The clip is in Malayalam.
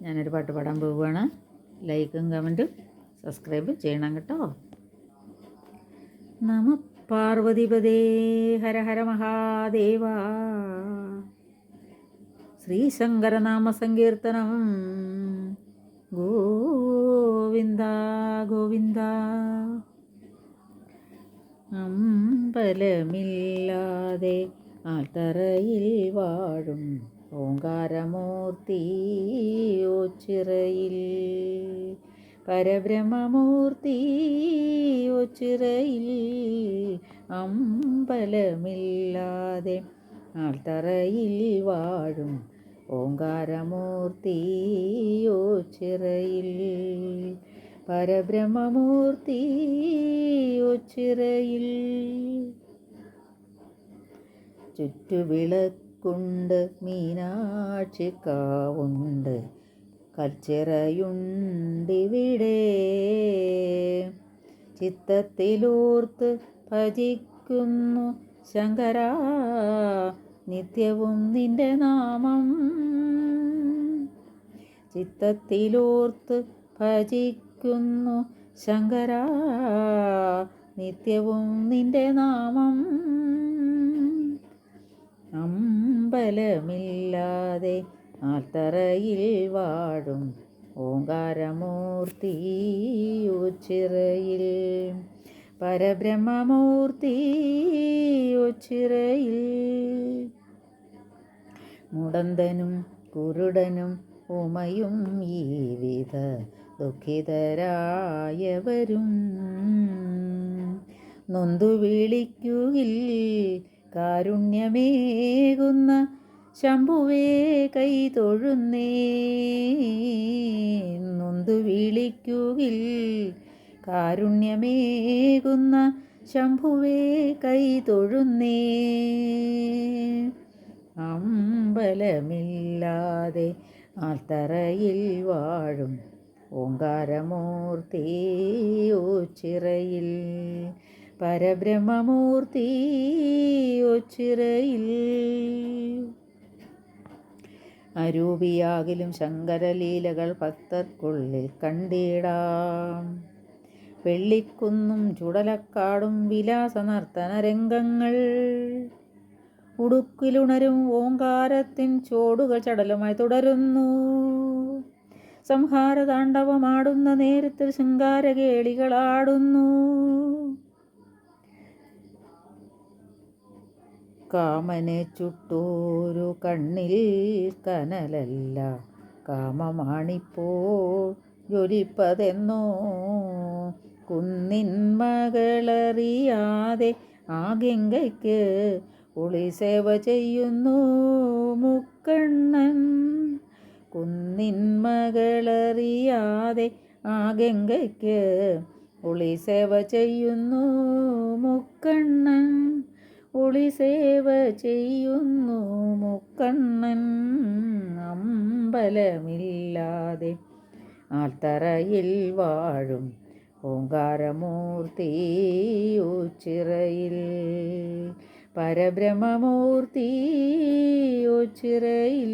ഞാനൊരു പാട്ട് പാടാൻ പോവുകയാണ്. ലൈക്കും കമൻറ്റും സബ്സ്ക്രൈബും ചെയ്യണം കേട്ടോ. നമ പാർവതിപദേ ഹര ഹര മഹാദേവ. ശ്രീശങ്കരനാമ സങ്കീർത്തനം. ഗോവിന്ദ ഗോവിന്ദ. അമ്പലമില്ലാതെ ആൽത്തറയിൽ വാഴും ഓങ്കാരമൂർത്തി ഓച്ചിറയിൽ, പരബ്രഹ്മമൂർത്തി ഓച്ചിറയിൽ. അമ്പലമില്ലാതെ ആൽത്തറയിൽ വാഴും ഓങ്കാരമൂർത്തി ഓച്ചിറയിൽ, പരബ്രഹ്മമൂർത്തി ഓച്ചിറയിൽ. ചുറ്റുവിളക്കുണ്ട്, മീനാക്ഷിക്കാവുണ്ട്, കൽച്ചിറയുണ്ടിവിടെ. ചിത്തത്തിലൂർത്ത് ഭജിക്കുന്നു ശങ്കരാ, നിത്യവും നിന്റെ നാമം. ചിത്തത്തിലൂർത്ത് ഭജിക്കുന്നു ശങ്കരാ, നിത്യവും നിന്റെ നാമം. അമ്പലമില്ലാതെ ആൽത്തറയിൽ വാഴും ഓങ്കാരമൂർത്തി ഓച്ചിറയിൽ, പരബ്രഹ്മമൂർത്തി ഓച്ചിറയിൽ. മുടന്തനും കുരുടനും ഉമയും ഈ വിധ ദുഃഖിതരായവരും നൊന്തു വിളിക്കുകിൽ കാരുണ്യമേകുന്ന ശംഭുവേ കൈ തൊഴുന്നേ. നൊന്തു വിളിക്കുകിൽ കാരുണ്യമേകുന്ന ശംഭുവേ കൈ തൊഴുന്നേ. അമ്പലമില്ലാതെ ആൽത്തറയിൽ വാഴും ഓങ്കാരമൂർത്തി ഓച്ചിറയിൽ, പരബ്രഹ്മമൂർത്തി ഓച്ചിറയിൽ. അരൂപിയാകിലും ശങ്കരലീലകൾ ഭക്തർക്കുള്ളിൽ കണ്ടിടാം. വെള്ളിക്കുന്നും ചുടലക്കാടും വിലാസ നർത്തന രംഗങ്ങൾ, ഉടുക്കിലുണരും ഓങ്കാരത്തിൻ ചോടുകൾ ചടലുമായി തുടരുന്നു. സംഹാരതാണ്ഡവമാടുന്ന നേരത്തിൽ ശൃംഗാരകേളികളാടുന്നു. കാമനെ ചുട്ടോരു കണ്ണിൽ കനലല്ല, കാമമാണിപ്പോൾ ജ്വലിപ്പതെന്നോ. കുന്നിൻ മകളറിയാതെ ആ ഗംഗയ്ക്ക് ഒളിസേവ ചെയ്യുന്നു മുക്കണ്ണൻ. കുന്നിൻ മകളറിയാതെ ആ ഗംഗയ്ക്ക് ഒളിസേവ ചെയ്യുന്നു മുക്കണ്ണൻ. ഒളിസേവ ചെയ്യുന്നു മുക്കണ്ണൻ. അമ്പലമില്ലാതെ ആൽത്തറയിൽ വാഴും ഓങ്കാരമൂർത്തി ഓച്ചിറയിൽ, പരബ്രഹ്മമൂർത്തി ഓച്ചിറയിൽ.